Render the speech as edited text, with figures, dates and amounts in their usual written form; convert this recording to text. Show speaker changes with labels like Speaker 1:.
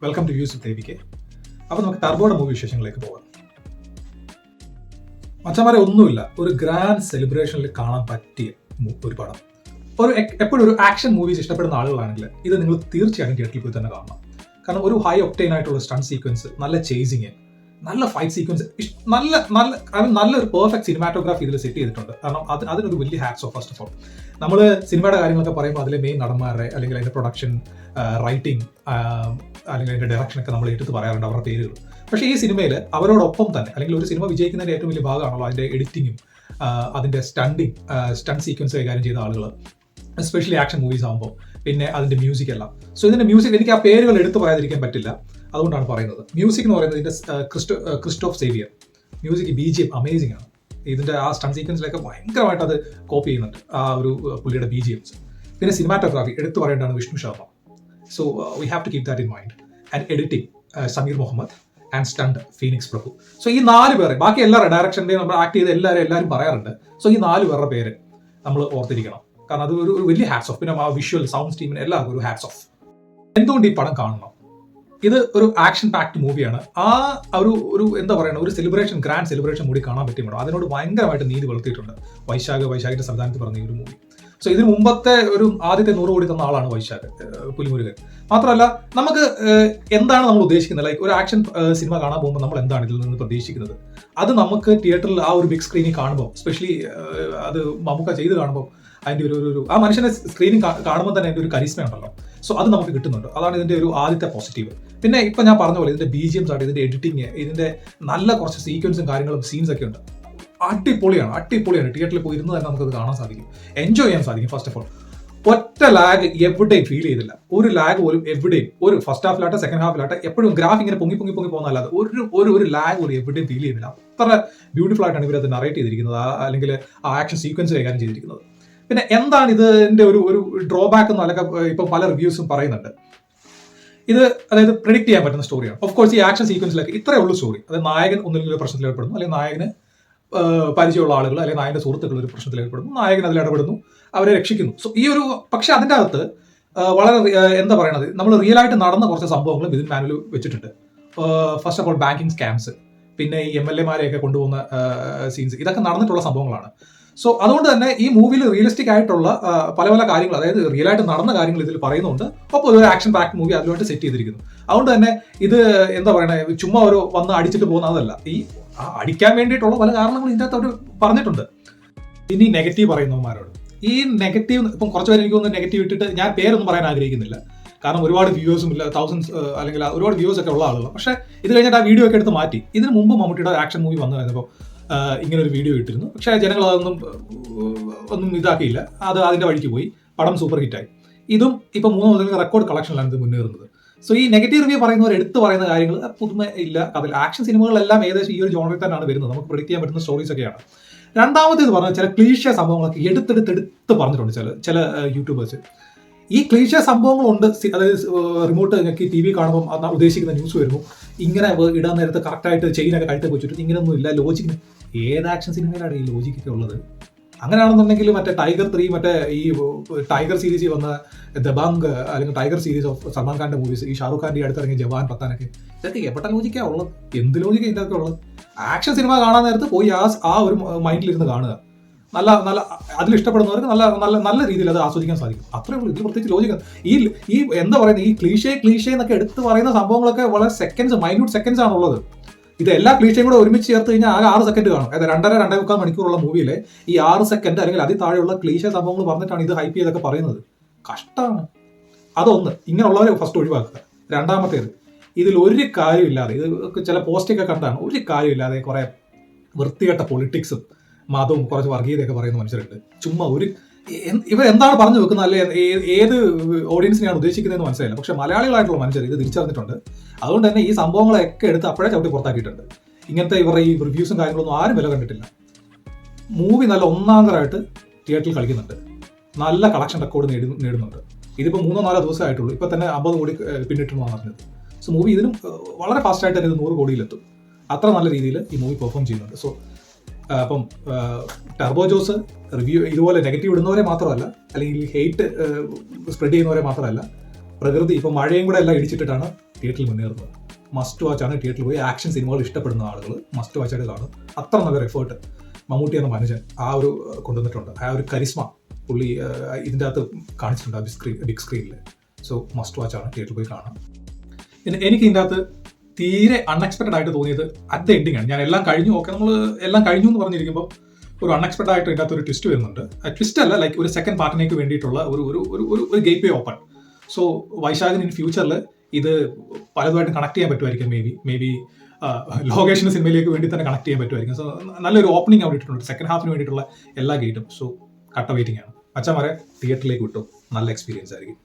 Speaker 1: Welcome to use ദേവിക്ക്. അപ്പോൾ നമുക്ക് ടർബോയുടെ മൂവി വിശേഷങ്ങളിലേക്ക് പോകാം. മച്ചന്മാരെ ഒന്നുമില്ല, ഒരു ഗ്രാൻഡ് സെലിബ്രേഷനിൽ കാണാൻ പറ്റിയ ഒരു പടം. എപ്പോഴും ഒരു ആക്ഷൻ മൂവീസ് ഇഷ്ടപ്പെടുന്ന ആളുകളാണെങ്കിൽ ഇത് നിങ്ങൾ തീർച്ചയായും തിയേറ്ററിൽ പോയി തന്നെ കാണണം. കാരണം ഒരു ഹൈ ഒക്ടെയിൻ ആയിട്ടുള്ള സ്റ്റണ്ട് സീക്വൻസ്, നല്ല ചേസിങ്, നല്ല ഫൈറ്റ് സീക്വൻസ്, നല്ലൊരു പെർഫെക്റ്റ് സിനിമാറ്റോഗ്രാഫി ഇതിൽ സെറ്റ് ചെയ്തിട്ടുണ്ട്. കാരണം അതിനൊരു വലിയ hats off. First of all നമ്മൾ സിനിമയുടെ കാര്യങ്ങളൊക്കെ പറയുമ്പോൾ അതിലെ മെയിൻ നടന്മാരുടെ അല്ലെങ്കിൽ അതിൻ്റെ പ്രൊഡക്ഷൻ, റൈറ്റിംഗ് അല്ലെങ്കിൽ അതിൻ്റെ ഡയറക്ഷനൊക്കെ നമ്മൾ എടുത്ത് പറയാറുണ്ട് അവരുടെ പേരുകൾ. പക്ഷേ ഈ സിനിമയിൽ അവരോടൊപ്പം തന്നെ, അല്ലെങ്കിൽ ഒരു സിനിമ വിജയിക്കുന്നതിൻ്റെ ഏറ്റവും വലിയ ഭാഗമാണല്ലോ അതിൻ്റെ എഡിറ്റിങ്ങും അതിൻ്റെ സ്റ്റണ്ട് സീക്വൻസ് കൈകാര്യം ചെയ്ത ആളുകൾ, എസ്പെഷ്യലി ആക്ഷൻ മൂവീസ് ആകുമ്പോൾ, പിന്നെ അതിൻ്റെ മ്യൂസിക് എല്ലാം. സോ ഇതിൻ്റെ മ്യൂസിക് എനിക്ക് ആ പേരുകൾ എടുത്ത് പറയാതിരിക്കാൻ പറ്റില്ല, അതുകൊണ്ടാണ് പറയുന്നത്. മ്യൂസിക് എന്ന് പറയുന്നത് ഇതിൻ്റെ Christoph Xavier music, BGM amazing ആണ്. ഇതിൻ്റെ ആ സ്റ്റണ്ട് സീക്വൻസിലൊക്കെ ഭയങ്കരമായിട്ട് അത് കോപ്പി ചെയ്യുന്നുണ്ട് ആ ഒരു പുള്ളിയുടെ BGMs. പിന്നെ സിനിമാറ്റോഗ്രാഫി എടുത്തു പറയേണ്ടതാണ് Vishnu Sharma. So we have to keep that in mind. And editing Sameer Muhammad and stunt Phoenix Prabhu. So ഈ 4 പേരെ, ബാക്കി എല്ലാവരും ഡയറക്ഷൻ്റെയും നമ്മൾ ആക്ട് ചെയ്ത് എല്ലാവരും പറയാറുണ്ട്. സോ ഈ 4 പേരുടെ പേര് നമ്മൾ ഓർത്തിരിക്കണം. കാരണം അത് ഒരു വലിയ ഹാറ്റ്സ് ഓഫ്. പിന്നെ ആ വിഷ്വൽ സൗണ്ട് ടീമിന് എല്ലാവർക്കും ഒരു ഹാറ്റ്സ് ഓഫ്. എന്തുകൊണ്ട് ഈ പടം കാണണം? ഇത് ഒരു ആക്ഷൻ പാക്ഡ് മൂവിയാണ്. ആ ഒരു എന്താ പറയുക, ഒരു സെലിബ്രേഷൻ, ഗ്രാൻഡ് സെലിബ്രേഷൻ കൂടി കാണാൻ പറ്റിയ പടം. അതിനോട് ഭയങ്കരമായിട്ട് നീതി വളർത്തിയിട്ടുണ്ട് വൈശാഖിന്റെ സംവിധാനത്തിൽ പറഞ്ഞ ഈ ഒരു മൂവി. സോ ഇതിന് മുമ്പത്തെ ആദ്യത്തെ 100 കോടി തന്ന ആളാണ് വൈശാഖ് പുലിമുരുകൻ. മാത്രമല്ല, നമുക്ക് എന്താണ് നമ്മൾ ഉദ്ദേശിക്കുന്നത്, ലൈക്ക് ഒരു ആക്ഷൻ സിനിമ കാണാൻ പോകുമ്പോൾ നമ്മൾ എന്താണ് ഇതിൽ നിന്ന് പ്രതീക്ഷിക്കുന്നത്, അത് നമുക്ക് തിയേറ്ററിൽ ആ ഒരു ബിഗ് സ്ക്രീനിൽ കാണുമ്പോൾ, എസ്പെഷ്യലി അത് മമ്മൂക്ക ചെയ്ത് കാണുമ്പോൾ അതിൻ്റെ ഒരു ആ മനുഷ്യനെ സ്ക്രീനിൽ കാണുമ്പോൾ തന്നെ അതിൻ്റെ ഒരു കരിസ്മ ഉണ്ടല്ലോ. സോ അത് നമുക്ക് കിട്ടുന്നുണ്ട്. അതാണ് ഇതിൻ്റെ ഒരു ആദ്യത്തെ പോസിറ്റീവ്. പിന്നെ ഇപ്പം ഞാൻ പറഞ്ഞ പോലെ ഇതിൻ്റെ BGMs ആയിട്ട്, ഇതിൻ്റെ എഡിറ്റിങ്, ഇതിൻ്റെ നല്ല കുറച്ച് സീക്വൻസും കാര്യങ്ങളും സീൻസൊക്കെ ഉണ്ട്. അടിപൊളിയാണ്. തിയേറ്ററിൽ പോയി ഇരുന്ന് തന്നെ നമുക്കത് കാണാൻ സാധിക്കും, എൻജോയ് ചെയ്യാൻ സാധിക്കും. ഫസ്റ്റ് ഓഫ് ഓൾ ഒറ്റ ലാഗ് എവിടെയും ഫീൽ ചെയ്തില്ല. ഒരു ലാഗ് പോലും എവിടെയും, ഒരു ഫസ്റ്റ് ഹാഫിലാട്ടെ സെക്കൻഡ് ഹാഫിലാട്ടെ എപ്പോഴും ഗ്രാഫ് ഇങ്ങനെ പൊങ്ങി പോകുന്നതല്ലാതെ ഒരു ലാഗ് പോലും എവിടെയും ഫീൽ ചെയ്തില്ല. അത്ര ബ്യൂട്ടിഫുൾ ആയിട്ടാണ് ഇവരത് നറേറ്റ് ചെയ്തിരിക്കുന്നത്, അല്ലെങ്കിൽ ആ ആക്ഷൻ സീക്വൻസ് കൈകാര്യം ചെയ്തിരിക്കുന്നത്. പിന്നെ എന്താണ് ഇതിൻ്റെ ഒരു ഡ്രോബാക്ക് എന്ന് അല്ലെങ്കിൽ ഇപ്പം പല റിവ്യൂസും പറയുന്നുണ്ട്. ഇത് അതായത് പ്രെഡിക്റ്റ് ചെയ്യാൻ പറ്റുന്ന സ്റ്റോറിയാണ്. ഓഫ് കോഴ്സ് ഈ ആക്ഷൻ സീക്വൻസിലൊക്കെ ഇത്രയേ ഉള്ളൂ സ്റ്റോറി. അതായത് നായകൻ ഒന്നിലെങ്കിലും പ്രശ്നത്തിൽ ഏർപ്പെടുന്നു, അല്ലെങ്കിൽ നായകന് പരിചയമുള്ള ആളുകൾ അല്ലെങ്കിൽ നായകൻ്റെ സുഹൃത്തുക്കൾ ഒരു പ്രശ്നത്തിൽ ഏർപ്പെടുന്നു, നായകൻ അതിൽ ഇടപെടുന്നു, അവരെ രക്ഷിക്കുന്നു. സോ ഈ പക്ഷേ അതിൻ്റെ അകത്ത് വളരെ എന്താ പറയണത്, നമ്മൾ റിയൽ ആയിട്ട് നടന്ന കുറച്ച് സംഭവങ്ങളും ഇതിൽ മാനുവൽ വെച്ചിട്ടുണ്ട്. First of all banking scams, പിന്നെ ഈ MLA-മാരെയൊക്കെ കൊണ്ടുപോകുന്ന സീൻസ്, ഇതൊക്കെ നടന്നിട്ടുള്ള സംഭവങ്ങളാണ്. സോ അതുകൊണ്ട് തന്നെ ഈ മൂവിയിൽ റിയലിസ്റ്റിക് ആയിട്ടുള്ള പല കാര്യങ്ങൾ, അതായത് റിയൽ ആയിട്ട് നടന്ന കാര്യങ്ങൾ ഇതിൽ പറയുന്നുണ്ട്. അപ്പോൾ ഒരു ആക്ഷൻ പാക്ട് മൂവി അതിലോട്ട് സെറ്റ് ചെയ്തിരിക്കുന്നു. അതുകൊണ്ട് തന്നെ ഇത് എന്താ പറയുന്നത്, ചുമ്മാ ഒരു വന്ന് അടിച്ചിട്ട് പോകുന്നതല്ല. ഈ അടിക്കാൻ വേണ്ടിയിട്ടുള്ള പല കാരണങ്ങളും ഇതിൻ്റെ അകത്ത് അവർ പറഞ്ഞിട്ടുണ്ട്. ഇനി നെഗറ്റീവ് പറയുന്നവന്മാരോട്, ഈ നെഗറ്റീവ് ഇപ്പം കുറച്ച് പേര് എനിക്ക് തോന്നുന്നു നെഗറ്റീവ് ഇട്ടിട്ട്, ഞാൻ പേരൊന്നും പറയാൻ ആഗ്രഹിക്കുന്നില്ല, കാരണം ഒരുപാട് വ്യൂവേഴ്സും ഇല്ല, തൗസൻഡ്സ് അല്ലെങ്കിൽ ഒരുപാട് വ്യൂവേഴ്സ് ഒക്കെ ഉള്ള ആളുകൾ. പക്ഷേ ഇത് കഴിഞ്ഞിട്ട് ആ വീഡിയോ ഒക്കെ എടുത്ത് മാറ്റി. ഇതിന് മുമ്പ് മമ്മൂട്ടിയുടെ ആക്ഷൻ മൂവി വന്നു കഴിഞ്ഞപ്പോൾ ഇങ്ങനെ ഒരു വീഡിയോ ഇട്ടിരുന്നു. പക്ഷേ ജനങ്ങൾ ഒന്നും ഇതാക്കിയില്ല, അതിൻ്റെ വഴിക്ക് പോയി. പടം സൂപ്പർ ഹിറ്റായി. ഇതും ഇപ്പം 3 മുതൽ റെക്കോർഡ് കളക്ഷനിലാണ് ഇത് മുന്നേറുന്നത്. സോ ഈ നെഗറ്റീവ് റിവ്യൂ പറയുന്നവർ എടുത്ത് പറയുന്ന കാര്യങ്ങൾ പുതുമ ഇല്ല. അതിൽ ആക്ഷൻ സിനിമകളെല്ലാം ഏകദേശം ഈ ഒരു ജോണറിൽ തന്നെയാണ് വരുന്നത്. നമുക്ക് പ്രെഡിക്റ്റ് ചെയ്യാൻ പറ്റുന്ന സ്റ്റോറീസ് ഒക്കെയാണ്. രണ്ടാമത്തേത് പറഞ്ഞാൽ ചില ക്ലീഷ്യ സംഭവങ്ങളൊക്കെ എടുത്ത് പറഞ്ഞിട്ടുണ്ട് ചില യൂട്യൂബേഴ്സ്. ഈ ക്ലീഷ്യ സംഭവങ്ങളുണ്ട്. അതായത് റിമോട്ട് ഞെക്കി TV കാണുമ്പോൾ അത് ഉദ്ദേശിക്കുന്ന ന്യൂസ് വരുന്നു, ഇങ്ങനെ ഇടാൻ നേരത്ത് കറക്റ്റായിട്ട് ചെയിനൊക്കെ കഴുത്തൊക്കെ വെച്ചിട്ട് ഇങ്ങനെയൊന്നും ഇല്ല. ലോജിക്കിന് ഏത് ആക്ഷൻ സിനിമയിലാണ് ഈ ലോജിക്കൊക്കെ ഉള്ളത്? അങ്ങനെയാണെന്നുണ്ടെങ്കിൽ മറ്റേ ടൈഗർ 3, മറ്റേ ഈ ടൈഗർ സീരീസിൽ വന്ന ദബാങ്, അല്ലെങ്കിൽ ടൈഗർ സീരീസ് ഓഫ് സൽമാൻ ഖാന്റെ മൂവീസ്, ഈ ഷാറുഖ് ഖാന്റെ അടുത്തിറങ്ങിയ ജവാൻ, പത്താനൊക്കെ, ഇതൊക്കെ എവിടെ ലോജിക്കാണ് ഉള്ളത്? എന്ത് ലോജിക്കാണ് ഇതൊക്കെ ഉള്ളത്? ആക്ഷൻ സിനിമ കാണാൻ നേരത്ത് പോയി ആ ഒരു മൈൻഡിലിരുന്ന് കാണുക. നല്ല അതിൽ ഇഷ്ടപ്പെടുന്നവർക്ക് നല്ല രീതിയിൽ അത് ആസ്വദിക്കാൻ സാധിക്കും. അത്രേ ഉള്ളൂ. ഇതിൽ പ്രത്യേകിച്ച് ലോജിക്ക് ഈ എന്താ പറയുന്നത്, ഈ ക്ലീഷേ എന്നൊക്കെ എടുത്ത് പറയുന്ന സംഭവങ്ങളൊക്കെ വളരെ മൈന്യൂട്ട് സെക്കൻഡ്സ് ആണുള്ളത്. ഇത് എല്ലാ ക്ലീഷയും കൂടെ ഒരുമിച്ച് ചേർത്ത് കഴിഞ്ഞാൽ ആകെ 6 സെക്കൻഡ് കാണും. അതായത് 2.5 മണിക്കൂറുള്ള മൂവിയിലെ ഈ 6 സെക്കൻഡ് അല്ലെങ്കിൽ അതിൽ താഴെയുള്ള ക്ലീഷേ സംഭവങ്ങൾ പറഞ്ഞിട്ടാണ് ഇത് ഹൈപ്പ് ചെയ്തൊക്കെ പറയുന്നത്. കഷ്ടമാണ്. അതൊന്ന് ഇങ്ങനെയുള്ളവരെ ഫസ്റ്റ് ഒഴിവാക്കുക. രണ്ടാമത്തേത്, ഇതിൽ ഒരു കാര്യമില്ലാതെ, ഇത് ചില പോസ്റ്റൊക്കെ കണ്ടാണ്, ഒരു കാര്യമില്ലാതെ കുറെ വൃത്തികെട്ട പൊളിറ്റിക്സും മതവും കുറച്ച് വർഗീയതയൊക്കെ പറയുന്ന മനുഷ്യരുണ്ട്. ചുമ്മാ ഇവർ എന്താണ് പറഞ്ഞു വെക്കുന്നത്, അല്ലെ ഏത് ഓഡിയൻസിനെയാണ് ഉദ്ദേശിക്കുന്നതെന്ന് മനസ്സിലായില്ല. പക്ഷെ മലയാളികളായിട്ടുള്ള മനുഷ്യർ ഇത് തിരിച്ചറിഞ്ഞിട്ടുണ്ട്. അതുകൊണ്ട് തന്നെ ഈ സംഭവങ്ങളൊക്കെ എടുത്ത് അപ്പോഴേ ചവിട്ടി പുറത്താക്കിയിട്ടുണ്ട്. ഇങ്ങനത്തെ ഇവരുടെ ഈ റിവ്യൂസും കാര്യങ്ങളൊന്നും ആരും വില കണ്ടിട്ടില്ല. മൂവി നല്ല ഒന്നാന്തരമായിട്ട് തിയേറ്ററിൽ കളിക്കുന്നുണ്ട്, നല്ല കളക്ഷൻ റെക്കോർഡ് നേടുന്നുണ്ട്. ഇതിപ്പോൾ 3-4 ദിവസമായിട്ടുള്ളൂ, ഇപ്പം തന്നെ 50 കോടി പിന്നിട്ടെന്നാണ് പറഞ്ഞത്. സോ മൂവി ഇതിനും വളരെ ഫാസ്റ്റായിട്ട് തന്നെ ഇത് 100 കോടിയിലെത്തും. അത്ര നല്ല രീതിയിൽ ഈ മൂവി പെർഫോം ചെയ്യുന്നുണ്ട്. സോ അപ്പം ടർബോ ജോസ് റിവ്യൂ ഇതുപോലെ നെഗറ്റീവ് ഇടുന്നവരെ മാത്രമല്ല, അല്ലെങ്കിൽ ഹെയ്റ്റ് സ്പ്രെഡ് ചെയ്യുന്നവരെ മാത്രമല്ല, പ്രകൃതി ഇപ്പം മഴയും കൂടെ എല്ലാം ഇടിച്ചിട്ടിട്ടാണ് തിയേറ്ററിൽ മുന്നേറുന്നത്. മസ്റ്റ് വാച്ച് ആണ്. തിയേറ്ററിൽ പോയി ആക്ഷൻ സിനിമകൾ ഇഷ്ടപ്പെടുന്ന ആളുകൾ മസ്റ്റ് വാച്ച് ആയിട്ട് കാണും. അത്ര നല്ലൊരു എഫേർട്ട് മമ്മൂട്ടി എന്ന മനുഷ്യൻ ആ ഒരു കൊണ്ടുവന്നിട്ടുണ്ട്. ആ ഒരു കരിസ്മ പുള്ളി ഇതിൻ്റെ അകത്ത് കാണിച്ചിട്ടുണ്ട് ആ ബിഗ് സ്ക്രീനിൽ. സോ മസ്റ്റ് വാച്ച് ആണ്, തിയേറ്ററിൽ പോയി കാണാം. പിന്നെ എനിക്ക് ഇതിൻ്റെ അകത്ത് തീരെ അൺഎക്സ്പെക്റ്റഡ് ആയിട്ട് തോന്നിയത് അറ്റ് ദ എൻഡിങ് ആണ്. ഞാൻ എല്ലാം കഴിഞ്ഞു, ഓക്കെ നമ്മൾ എല്ലാം കഴിഞ്ഞു എന്ന് പറഞ്ഞിരിക്കുമ്പോൾ ഒരു അൺഎക്സ്പെക്റ്റഡ് ആയിട്ട് ഇതിൻ്റെ അകത്ത് ഒരു ട്വിസ്റ്റ് വരുന്നുണ്ട്. ട്വിസ്റ്റ് അല്ല, ലൈക്ക് ഒരു സെക്കൻഡ് പാർട്ടിനേക്ക് വേണ്ടിയിട്ടുള്ള ഒരു ഗേറ്റ് വേ ഓപ്പൺ. സോ വൈശാഖിന് ഇൻ ഫ്യൂച്ചറിൽ ഇത് പലതുമായിട്ട് കണക്ട് ചെയ്യാൻ പറ്റുമായിരിക്കും. മേ ബി ലോകേഷിന്റെ സിനിമയിലേക്ക് വേണ്ടി തന്നെ കണക്ട് ചെയ്യാൻ പറ്റുമായിരിക്കും. സോ നല്ലൊരു ഓപ്പണിംഗ് അവിടെ ഇട്ടിട്ടുണ്ട് സെക്കൻഡ് ഹാഫിന് വേണ്ടിയിട്ടുള്ള എല്ലാ ഗേറ്റും. സോ കട്ട വെയിറ്റിംഗ് ആണ്. അച്ഛന്മാരെ തിയേറ്ററിലേക്ക് വിട്ടു, നല്ല എക്സ്പീരിയൻസ് ആയിരിക്കും.